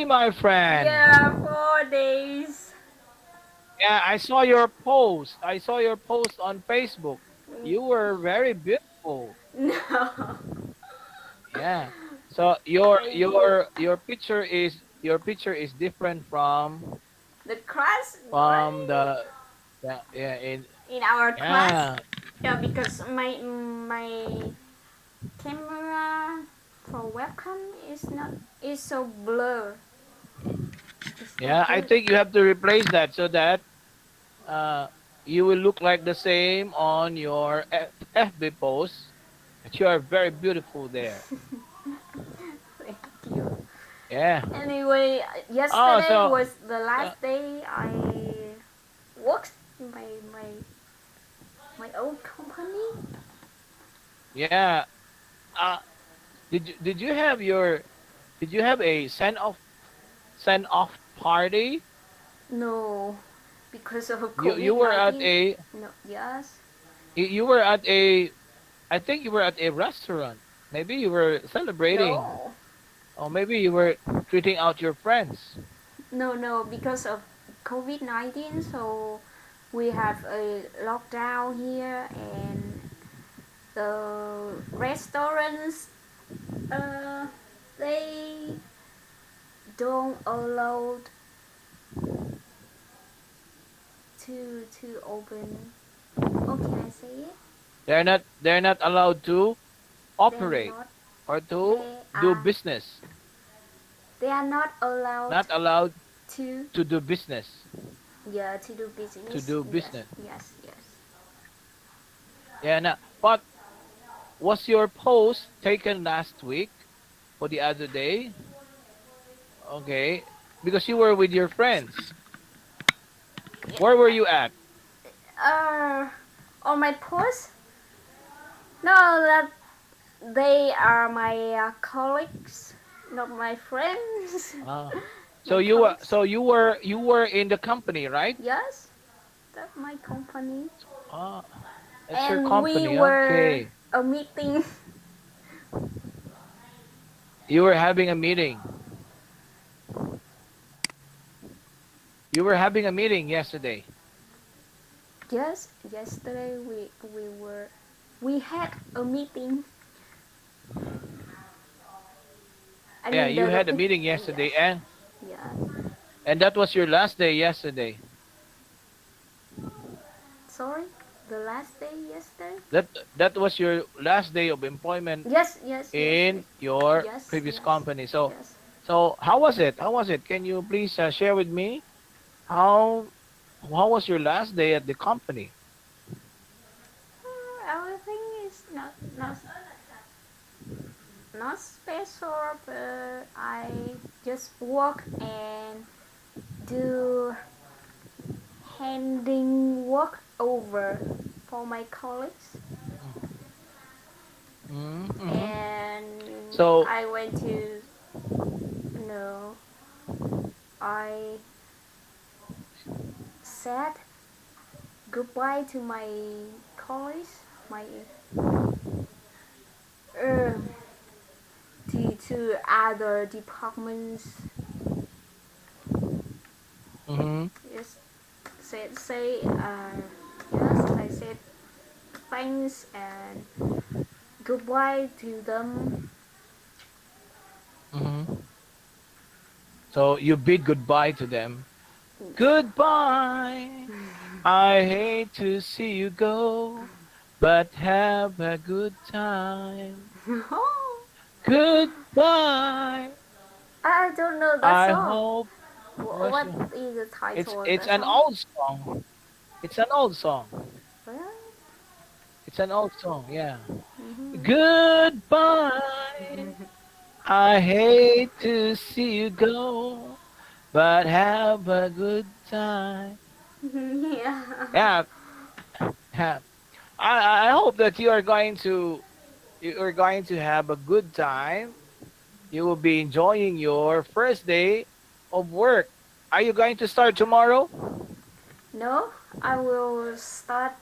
my friend. Yeah, 4 days. Yeah, I saw your post. I saw your post on Facebook. Mm, You were very beautiful. No. Yeah. So your Thank you. your your picture is different The class, from right? the yeah In our class. yeah Yeah, because my camera for webcam is so blur. It's not yeah. I good. think you have to replace that so that uh you will look like the same on your FB post. That you are very beautiful there. Thank you. Yeah. Anyway, Oh, yesterday so was the uh, last day I worked in my my old company. yeah. Uh, did you have a send off party? No, because of You COVID were at 19. a No, yes. you were at a I think you were at a restaurant. Maybe you were celebrating, No, or maybe you were treating out your friends. no, because of COVID 19. So we have a lockdown here, and the restaurants uh, they don't allow to open. How can I say it? They're not allowed to They're operate not. or to They do are. business. They are not allowed Not allowed to. to do business. Yeah, to do To business. do Yes, business. yes, yes. Yeah. Now, but was your post taken last week or the other day? Okay, because you were with your friends. Where were you at? Uh, on my post. No, that they are my colleagues, not my friends. Ah, My so you were colleagues. so you were in the company, right? Yes, that's my company. Ah, that's your And we company. were Okay, a meeting. you were having a meeting. You were having a meeting yesterday. Yes, yesterday we had a meeting. I Yeah, mean you the had a pic. meeting Yes, yesterday, yes. and that was your last day yesterday. Sorry, the last day yesterday. That was your last day of employment Yes, yes, yes, yes, in your yes, previous yes, company. So yes. so how was it? How was it? Can you please share with me how how was your last day at the company? Everything is not special, but I just work and do handing work over for my colleagues. Mm-hmm. And So I went to no, I said goodbye to my colleagues, my uh, to other departments. mm-hmm. Yes, say yes. I said thanks and goodbye to them. Mm-hmm. So you bid goodbye to them. Goodbye. I hate to see you go, but have a good time. Goodbye. I don't know that I song. hope was What is the it's title of it's that an song? old song. It's an old song. Really? It's an old song. Yeah. Mm-hmm. Goodbye. I hate to see you go, but have a good time. Yeah. Yeah. Yeah. I hope that you are going to have a good time. You will be enjoying your first day of work. Are you going to start tomorrow? No, I will start.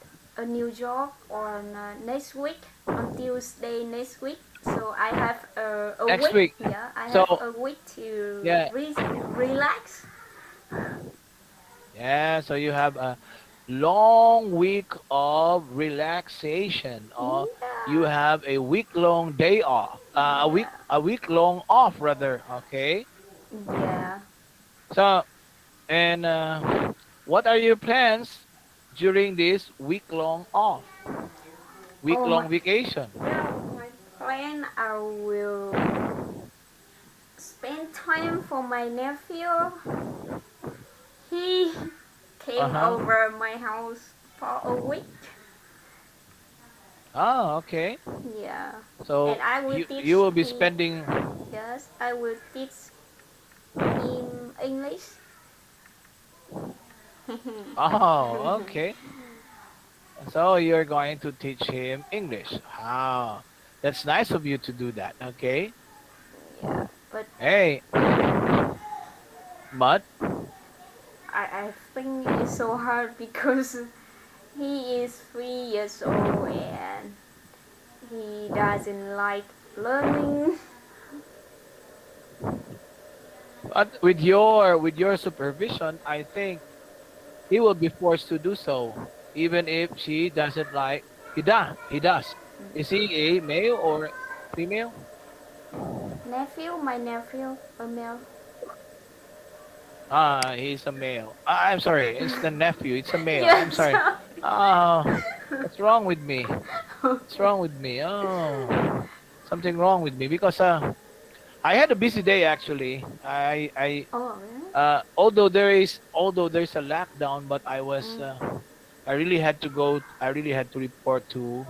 New York on next week, on Tuesday next week. So I have a Next week. week. Yeah, I So have a week to yeah, relax. yeah. So you have a long week of relaxation, or you Yeah, have a week long day off. yeah, A week long off rather. Okay. yeah. So and what are your plans during this week long off, week Oh my, long vacation? yeah, my plan. I will spend time for my nephew. He Uh came huh. over my house for a week. Oh, okay. Yeah, and So I will you teach will be him. spending. Yes, I will teach him English. Oh, okay. So you're going to teach him English. Wow, that's nice of you to do that. Okay. Yeah, but Hey, but I think it's so hard because he is 3 years old and he doesn't like learning. with your supervision, I think he will be forced to do so, even if she doesn't like. He does. Is he a male or female? Nephew, my nephew, a male. Ah, he's a male. I'm sorry, it's the nephew. It's a male. I'm Yes. sorry. Oh, what's wrong with me? What's Okay. wrong with me? Oh, something wrong with me because I had a busy day actually. Oh, really? Although there's a lockdown, but Mm, I really had to go. I really had to report to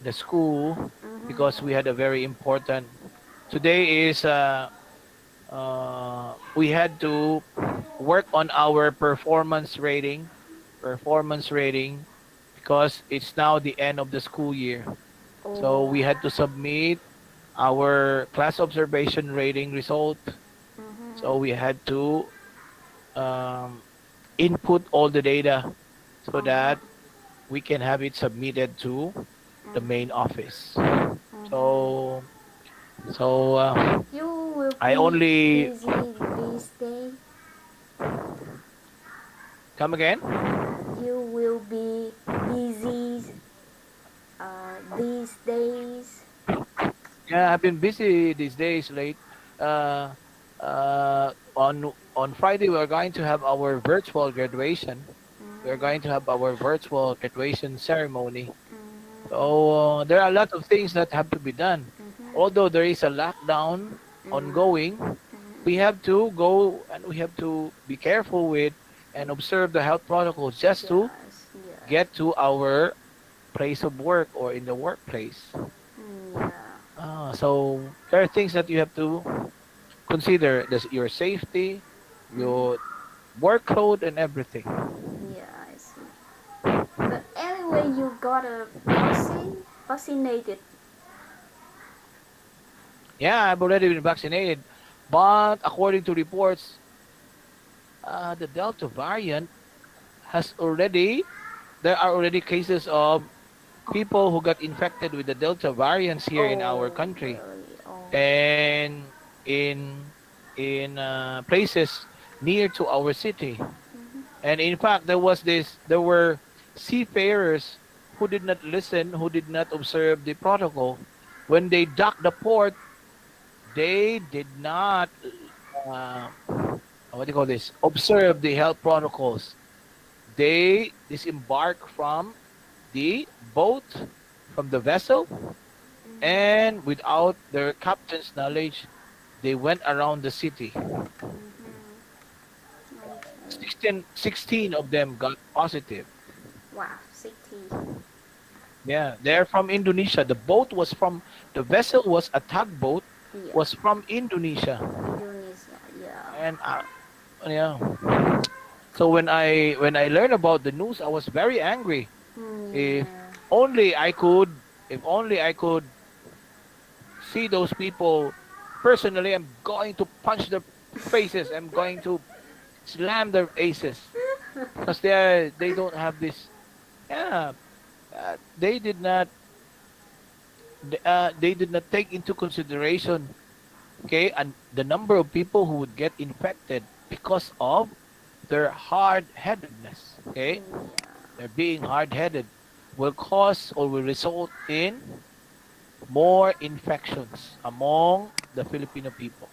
the school because we mm-hmm. had a very important. Today is we had to work on our performance rating because it's now the end of the school year. So Oh. we had to submit our class observation rating result. So we Mm-hmm. had to um, input all the data so Uh-huh. that we can have it submitted to the main Mm-hmm. office. Mm-hmm. So so You will I be only busy this day. come again. You will be busy these days. Yeah, I've been busy these days late. Uh, on Friday we're going to have our virtual graduation. We're going to Mm-hmm. have our virtual graduation ceremony. Mm-hmm. So there are a lot of things that have to be done. Mm-hmm. Although there is a lockdown ongoing, we Mm-hmm. have to go and we have to be careful with and observe the health protocols just to Yes, yes. get to our place of work or in the workplace. Yeah. So there are things that you have to consider: your safety, your Mm-hmm. workload, and everything. Yeah, I see. But anyway, you got a vaccinated. Yeah, I've already been vaccinated, but according to reports, the Delta variant has already there are already cases of people who got infected with the Delta variants here in our Oh, country really? Oh. and in places near to our city. Mm-hmm. And in fact, there were seafarers who did not listen, who did not observe the protocol. When they docked the port, they did not, uh, what do you call this, observe the health protocols. They disembarked from the boat, from the vessel, and without their captain's knowledge, they went around the city. Mm-hmm. Okay. 16 of them got positive. Wow, city. Yeah, they're from Indonesia. The vessel was a tugboat, Yeah. was from Indonesia. Indonesia. Yeah. And yeah. So when I learned about the news, I was very angry. If Yeah. only I could, if only I could see those people personally, I'm going to punch their faces. I'm going to slam their aces because they don't have this. Yeah, they did not they did not take into consideration, okay, and the number of people who would get infected because of their hard-headedness. Okay, Yeah. their being hard-headed will cause or will result in more infections among the Filipino people.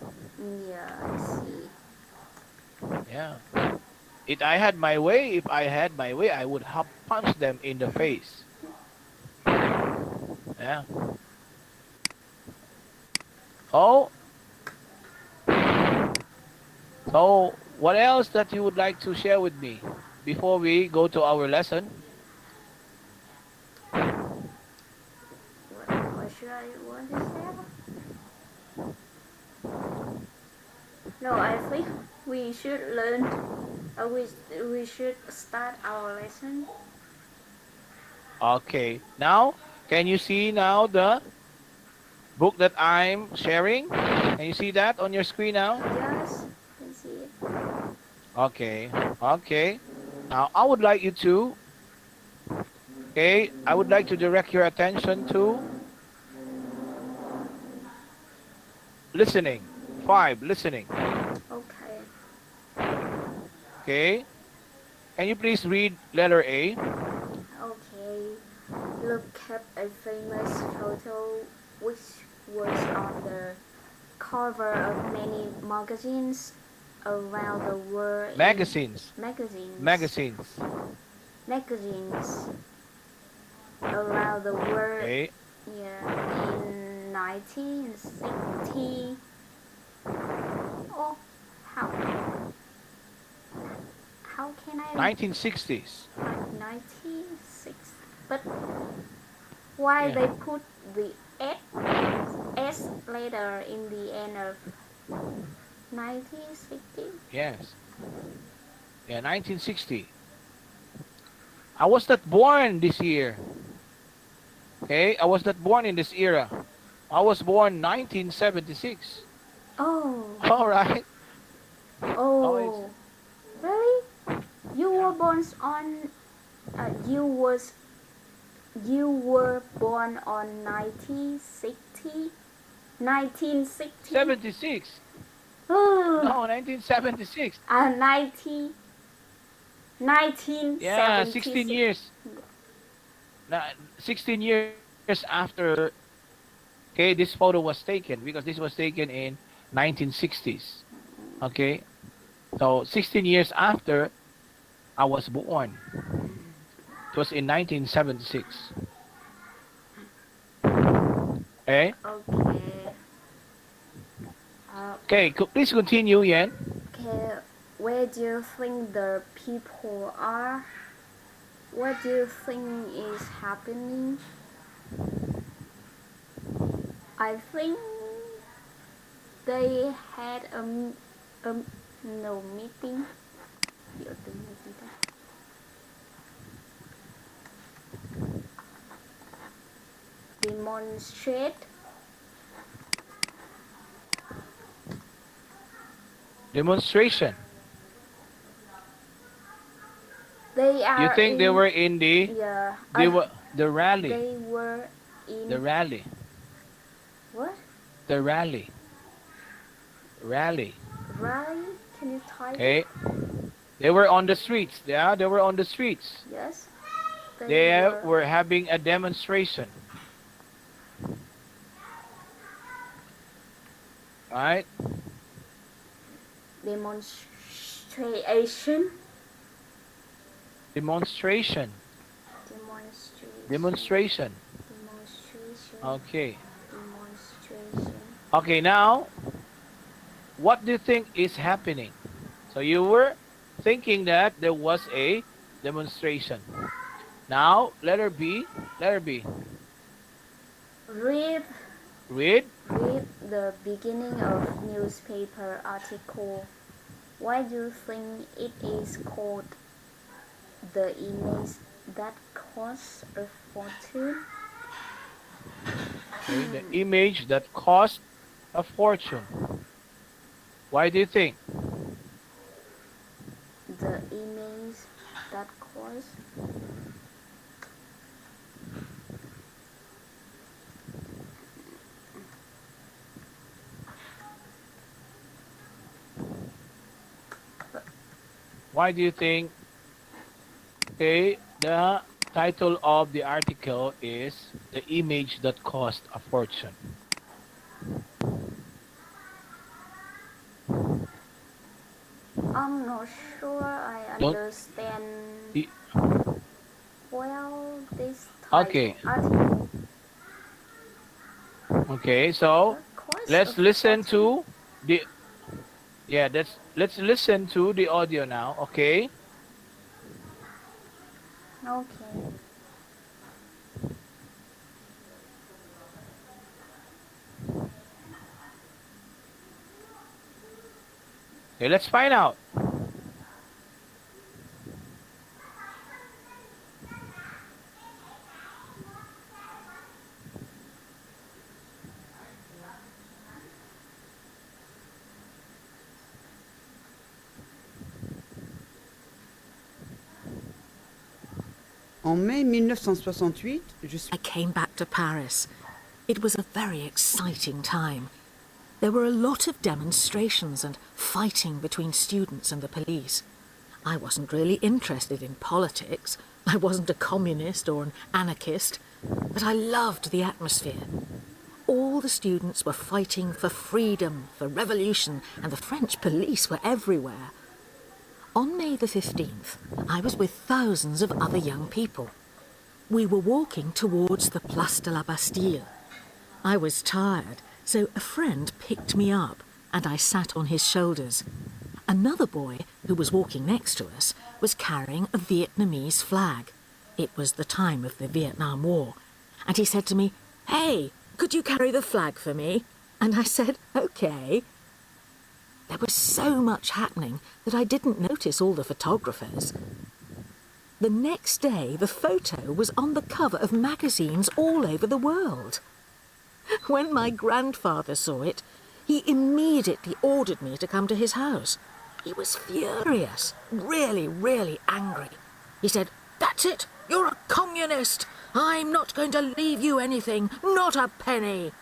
Yeah, I see. Yeah. If I had my way, I would have punched them in the face. Yeah. Oh, so what else that you would like to share with me before we go to our lesson? What should I want to say? No, I think we should learn. We should start our lesson. Okay. Now, can you see now the book that I'm sharing? Can you see that on your screen now? Yes, I see it. Okay. Okay. Now, I would like you to, okay, I would like to direct your attention to listening. 5, listening. Okay. Okay. Can you please read letter A? Okay. Look at a famous photo which was on the cover of many magazines around the world in Magazines. magazines Magazines. magazines around the world, Okay. yeah, in 1960. Oh, how how can I 1960s. 96? But why Yeah. they put the S letter in the end of 1960? Yes. Yeah, 1960. I was not born this year. Okay? I was not born in this era. I was born 1976. Oh, All right. Oh, it's oh, really? You were yeah. born on uh, you was you were born on 1960? 1960? 76. Oh, No, 1976. 90, Yeah, 16 1976. years. 16 years after, okay, this photo was taken because this was taken in 1960s. Okay? So 16 years after I was born. It was in 1976. Okay? Okay. Uh, Okay, please continue, Yen. okay. Where do you think the people are? What do you think is happening? I think they had a no meeting. Biểu tình là gì ta? Demonstrate. Demonstration. They You are think they in, were in yeah. the rally. They were The in rally. what? The rally. Rally. Rally? Can you type it? Okay? They were on the streets. Yeah, they were on the streets. Yes. They They were were having a demonstration. Right? demonstration. Demonstration. Demonstration. Demonstration. Demonstration. Okay. Demonstration. Okay, now, what do you think is happening? So you were thinking that there was a demonstration. Now, letter B. Letter B. Read Read. read the beginning of newspaper article. Why do you think it is called the image that costs a fortune? Okay, the image that cost a fortune. Why do you think? The image that costs Why do you think? Okay, the title of the article is "The Image That Cost a Fortune." I'm not sure I Don't. understand y- well this title Okay, article. okay. So The cost of let's listen fortune? to the yeah. Let's listen to the audio now. Okay. Okay. Okay. Let's find out. En mai 1968, I came back to Paris. It was a very exciting time. There were a lot of demonstrations and fighting between students and the police. I wasn't really interested in politics. I wasn't a communist or an anarchist, but I loved the atmosphere. All the students were fighting for freedom, for revolution, and the French police were everywhere. On May the 15th, I was with thousands of other young people. We were walking towards the Place de la Bastille. I was tired, so a friend picked me up and I sat on his shoulders. Another boy, who was walking next to us, was carrying a Vietnamese flag. It was the time of the Vietnam War. And he said to me, "Hey, could you carry the flag for me?" And I said, "Okay." There was so much happening that I didn't notice all the photographers. The next day, the photo was on the cover of magazines all over the world. When my grandfather saw it, he immediately ordered me to come to his house. He was furious, really, really angry. He said, "That's it, you're a communist. I'm not going to leave you anything, not a penny."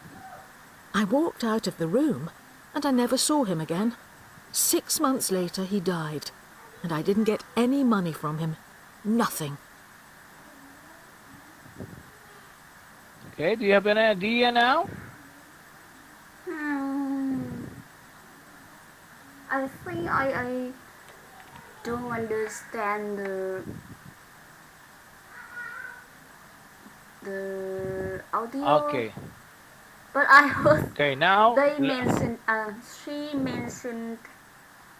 I walked out of the room and I never saw him again. 6 months later, he died, and I didn't get any money from him. Nothing. Okay. Do you have an idea now? Hmm. I think I don't understand the audio, Okay. but I heard Okay. Now. they mentioned she mentioned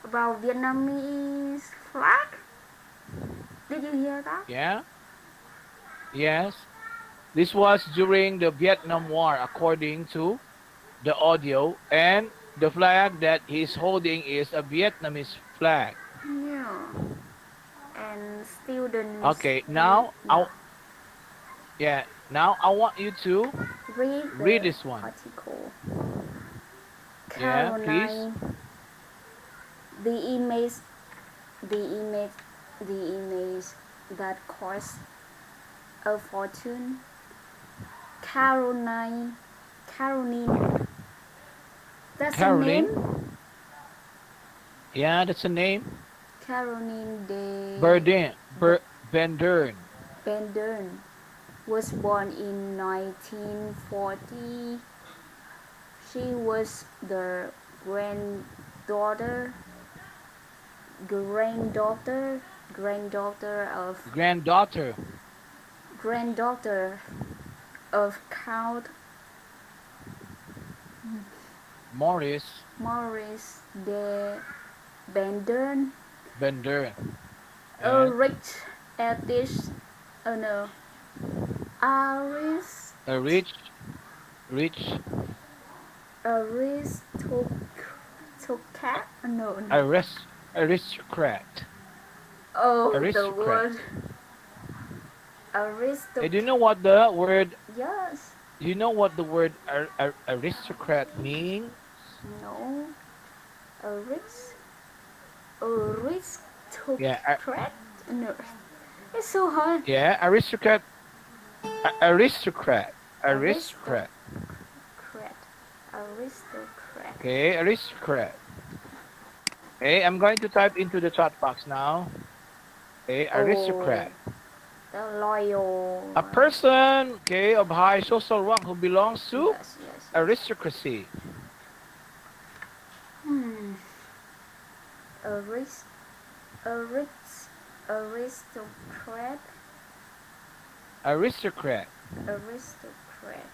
about Vietnamese flag. Did you hear that? Yeah. Yes. This was during the Vietnam War, according to the audio, and the flag that he's holding is a Vietnamese flag. Yeah. And students, Okay, now yeah, I want you to read read the this one. article. Yeah, please. Caroline, the image, the image, the image that cost a fortune. Caroline, that's a Caroline. name. Yeah, that's a name. Caroline de Berdin. Bendern. Bendern was born in 1940. She was the granddaughter granddaughter granddaughter of Granddaughter. granddaughter of Count Morris Maurice de Bendern, Bendern. a And rich artist, no, arist, a rich aristocrat, no, no. aristocrat. Oh, the Aristocrat. word Hey, do you aristocrat. know what the word? Yes, Do you know what the word aristocrat means? no, arist, Yeah, aristocrat. No, it's so hard. yeah, aristocrat. Aristocrat. Aristocrat, Aristocrat. aristocrat. Okay, aristocrat. Okay, I'm going to type into the chat box now. Okay, Oh, aristocrat. the loyal A one. person, okay, of high social rank who belongs to Yes, yes, yes. aristocracy. Hmm. Arist, arist, aristocrat, Aristocrat. aristocrat,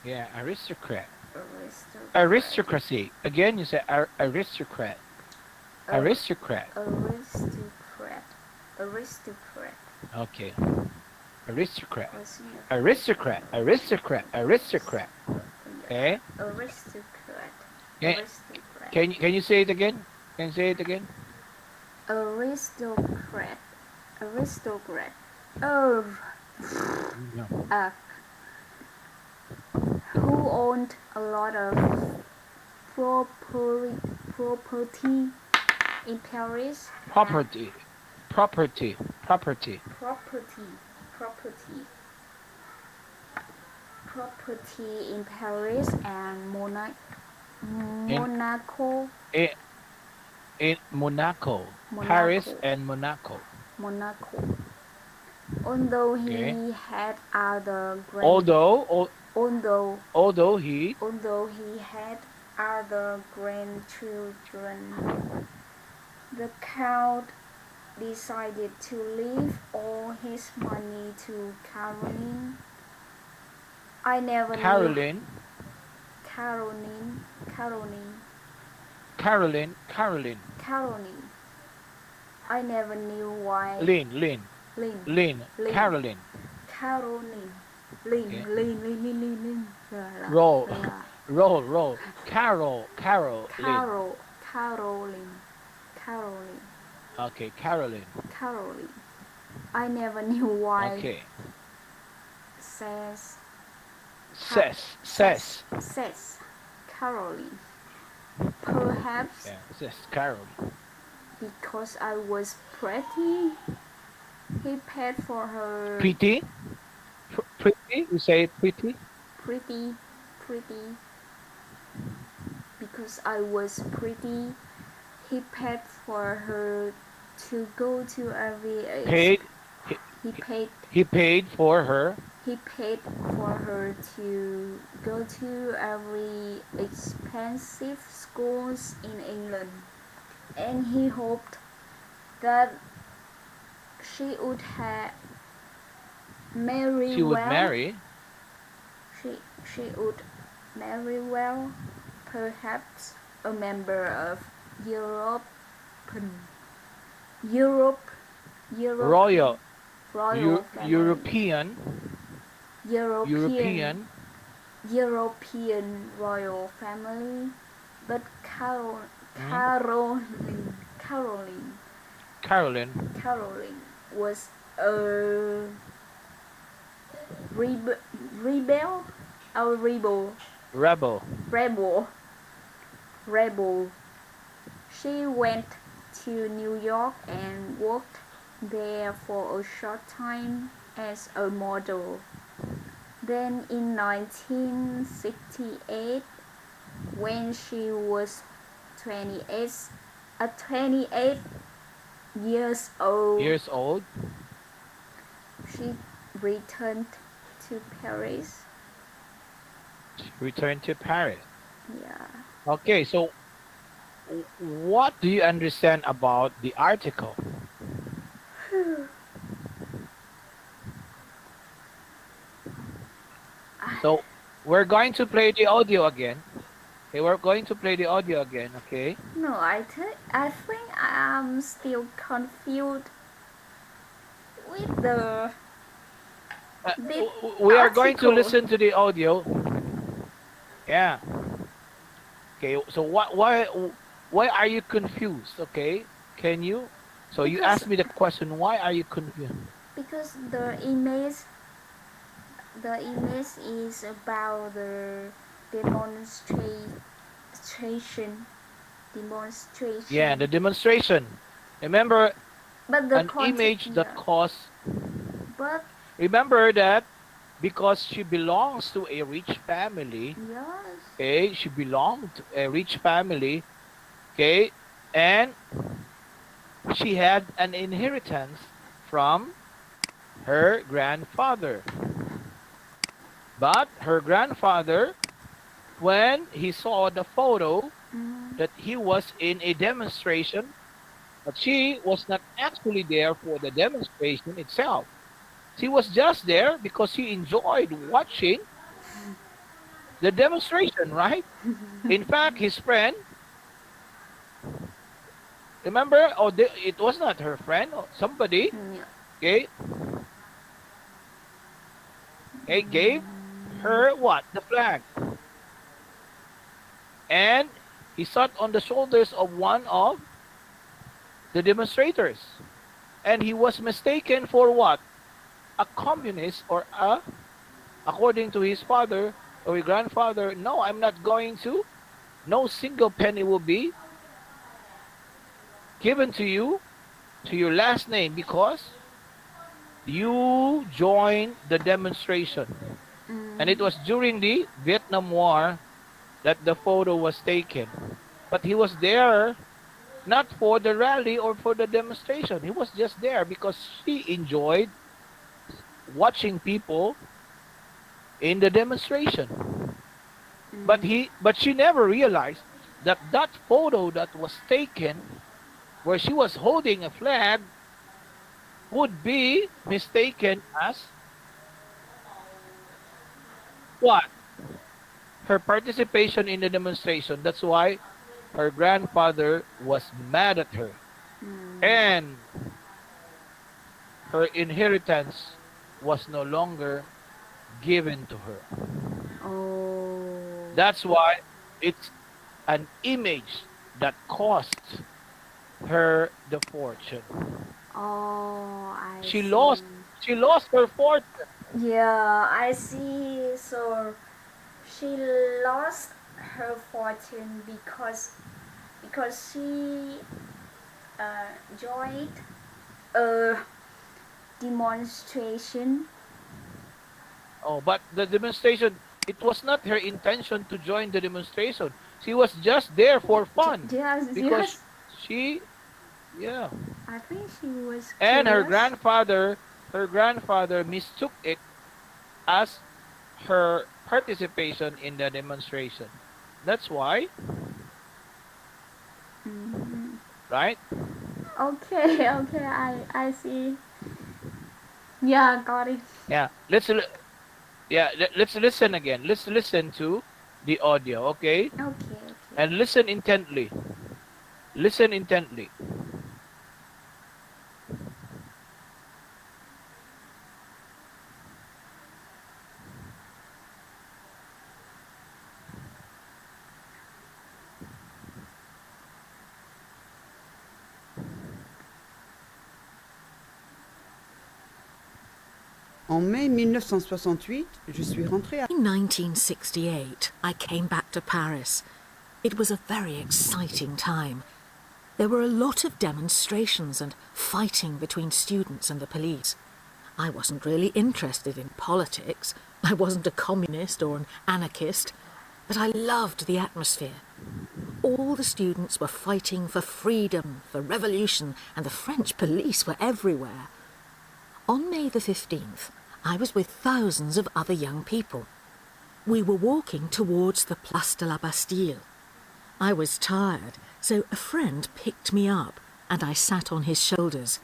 Yeah, aristocrat. aristocrat, Aristocracy. Again, you say aristocrat. Ar- Aristocrat. aristocrat, aristocrat. Okay. Aristocrat. What's in Aristocrat. Aristocrat. Aristocrat. yeah. Okay. Aristocrat, Can, aristocrat, can you say it again? Can you say it again? aristocrat, aristocrat. Oh, No. uh, who owned a lot of property in Paris and Property. Property. Property. property property in Paris and In Monaco, in, in Monaco. Paris Monaco, and Monaco. Monaco. Although Okay. he had other Although he although he had other grandchildren, the count decided to leave all his money to Caroline. I never knew Caroline. Caroline, Caroline. Caroline. Caroline. I never knew why Lynn. Lynn, Lynn. Lynn, Caroline. Caroline, Lynn, Okay. Lynn, Roll. yeah. Roll. Carol. Lynn. Caroline, Okay. Caroline. Caroline. I never knew why. Okay. Says Says. Caroline. Perhaps Yeah. Says Caroline. because I was pretty, he paid for her Pretty. Pretty. You say pretty. pretty. Because I was pretty, he paid for her to go to every Paid. he paid He paid for her. he paid for her to go to every expensive schools in England, and he hoped that she would marry She would well. marry. She would marry well, perhaps a member of Europe, Royal. royal family, European royal family, but Caroline. Caroline was a rebel, a Rebel. rebel. She went to New York and worked there for a short time as a model. Then in 1968, when she was 28 years old, she returned to Paris. Returned to Paris. Yeah. Okay, so what do you understand about the article? So we're going to play the audio again. Okay, we're going to play the audio again. Okay. No, I think I'm still confused with the We are going to article. listen to the audio. Yeah. Okay. So why are you confused? Okay. Can you? So you Because- asked me the question. Why are you confused? Because the image is about the demonstration. Yeah, the demonstration. Remember, But the an image that yeah. caused. But Remember that because she belongs to a rich family. yes, Okay, she belonged to a rich family. Okay, and she had an inheritance from her grandfather. But her grandfather, when he saw the photo that he was in a demonstration, but she was not actually there for the demonstration itself. She was just there because she enjoyed watching the demonstration, right? In fact, his friend, remember, it was not her friend, or somebody, Yeah. okay, okay, gave her what? The flag. And he sat on the shoulders of one of the demonstrators. And he was mistaken for what? A communist or according to his father or his grandfather. No, I'm not going to. No single penny will be given to your last name because you joined the demonstration. And it was during the Vietnam War that the photo was taken. But he was there not for the rally or for the demonstration. He was just there because she enjoyed watching people in the demonstration. But she never realized that that photo that was taken where she was holding a flag would be mistaken as what? Her participation in the demonstration. That's why her grandfather was mad at her. And her inheritance was no longer given to her. Oh. That's why it's an image that cost her the fortune. Oh, I She see. lost she lost her fortune. Yeah, I see. So she lost her fortune because she joined a demonstration. Oh, but the demonstration, it was not her intention to join the demonstration. She was just there for fun Yes, because yes. she, yeah. I think she was And curious. her grandfather mistook it as her participation in the demonstration. That's why, Mhm. right? Okay, okay, I see. Yeah, got it. Yeah. Let's listen again. Let's listen to the audio, okay? Okay, okay. And listen intently. Listen intently. En mai 1968, je suis rentrée à... In 1968, I came back to Paris. It was a very exciting time. There were a lot of demonstrations and fighting between students and the police. I wasn't really interested in politics. I wasn't a communist or an anarchist, but I loved the atmosphere. All the students were fighting for freedom, for revolution, and the French police were everywhere. On May the 15th, I was with thousands of other young people. We were walking towards the Place de la Bastille. I was tired, so a friend picked me up and I sat on his shoulders.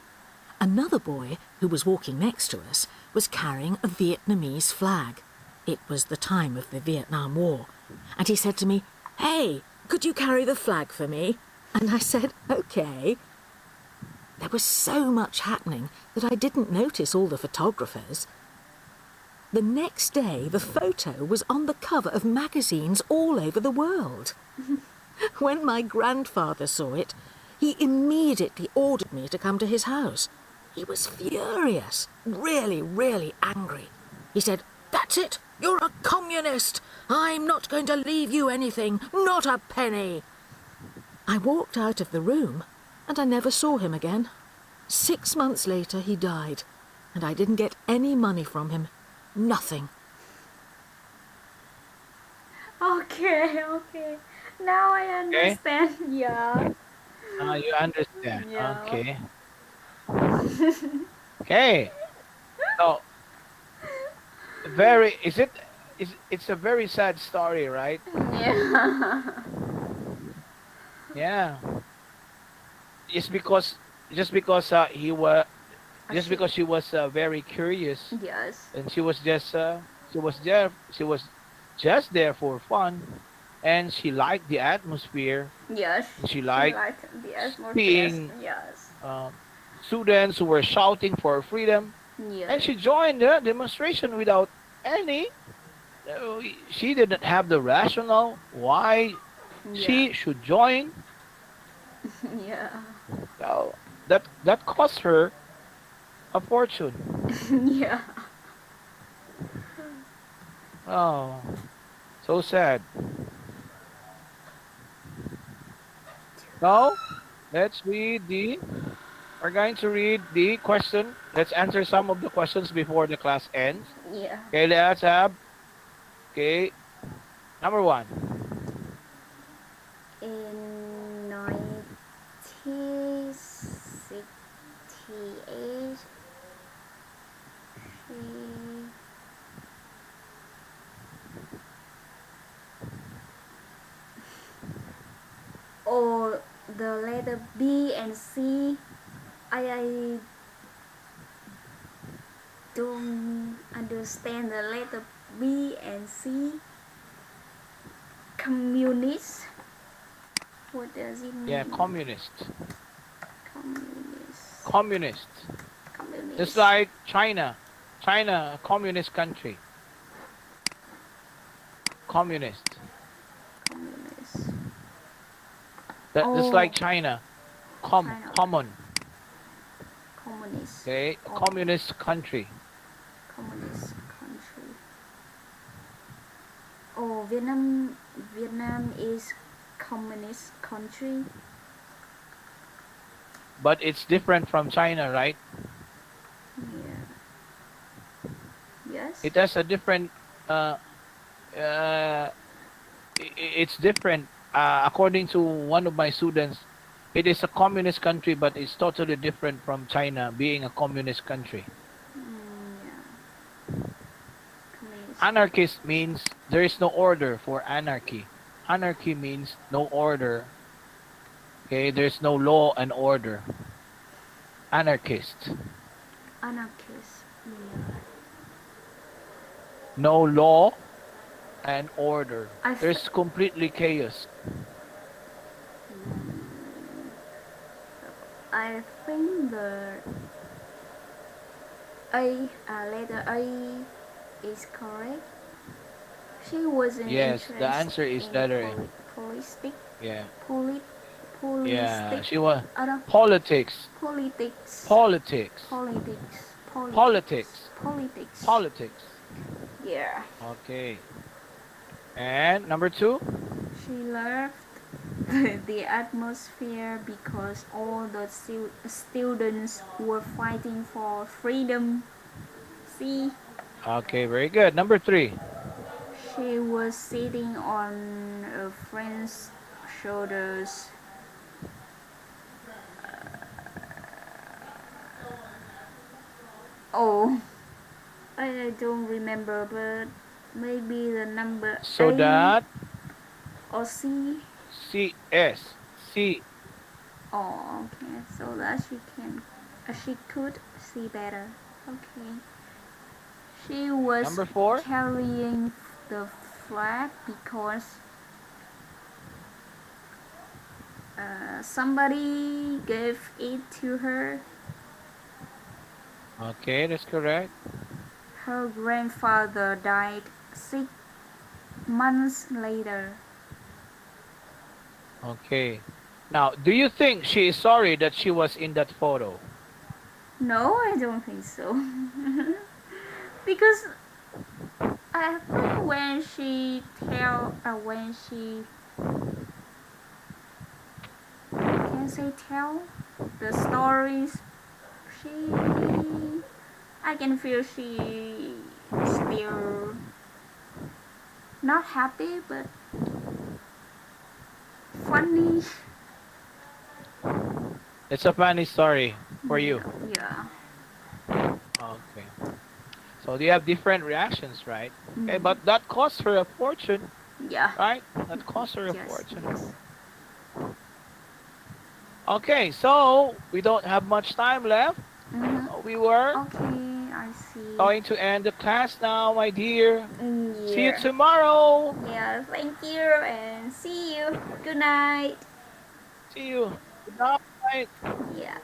Another boy, who was walking next to us, was carrying a Vietnamese flag. It was the time of the Vietnam War. And he said to me, "Hey, could you carry the flag for me?" And I said, "Okay." There was so much happening that I didn't notice all the photographers. The next day, the photo was on the cover of magazines all over the world. When my grandfather saw it, he immediately ordered me to come to his house. He was furious, really, really angry. He said, "That's it, you're a communist. I'm not going to leave you anything, not a penny." I walked out of the room and I never saw him again. 6 months later, he died, and I didn't get any money from him. Nothing. Okay, okay. Now I Okay, understand. Yeah. you understand. Yeah. Okay, okay. So very is it is it's a very sad story, right? Yeah. Yeah, just because just because he was just She. because she was very curious, Yes. and she was just there for fun, and she liked the atmosphere, Yes. and she She liked liked the atmosphere. seeing Yes. students who were shouting for freedom, and Yes. she joined the demonstration without any. uh, she didn't have the rationale why Yeah. she should join. Yeah. So that cost her a fortune. Yeah. Oh, so sad. Now let's read the. We're going to read the question. Let's answer some of the questions before the class ends. Yeah. Okay, let's have. Okay, number one. In 1968, she. Or the letter B and C. I don't understand the letter B and C. Communist. What does it Yeah, mean? communist. Communist. Communist. Just Communist. like China. China, a communist country. Communist. Communist. That just Oh, like China. China. Common. Communist. Okay, a Oh, communist country. communist country. Oh, Vietnam. Vietnam is communist country. But it's different from China, right? Yeah. Yes. It has a different uh uh it's different. According to one of my students, it is a communist country, but it's totally different from China being a communist country. Yeah. Communist. Anarchist means there is no order for anarchy. Anarchy means no order. Okay, there's no law and order. Anarchist, Anarchist. Yeah. no law and order. I. Th- There's completely chaos. I think the A, letter A is correct. She wasn't Yes, the interested answer is in letter A. politic, Yeah, polit, yeah. polistic, She was other politics, politics, politics, politics, politics, politics, politics. politics. Yeah. Okay. And number two. She left the atmosphere because all the students were fighting for freedom. See, Okay, very good. Number three. she was sitting on a friend's shoulders. Oh, I don't remember, but maybe the number So A that or C. C. Oh, okay, so that she could see better. Okay. She was Number four. carrying the flag because somebody gave it to her. Okay, that's correct. Her grandfather died 6 months later. Okay. Now, do you think she is sorry that she was in that photo? No, I don't think so. Because I think when she can say tell the stories, she I can feel she still not happy, but funny. It's a funny story for you. Yeah. Okay. So they have different reactions, right? Okay, Mm. but that costs her a fortune, Yeah. right? That costs her a Yes. fortune. Yes. Okay, so we don't have much time left. Mhm. We were Okay. I see. going to end the class now, my dear. See you Yeah. tomorrow. Yeah. Thank you and see you. Good night. See you. Good night. Yeah.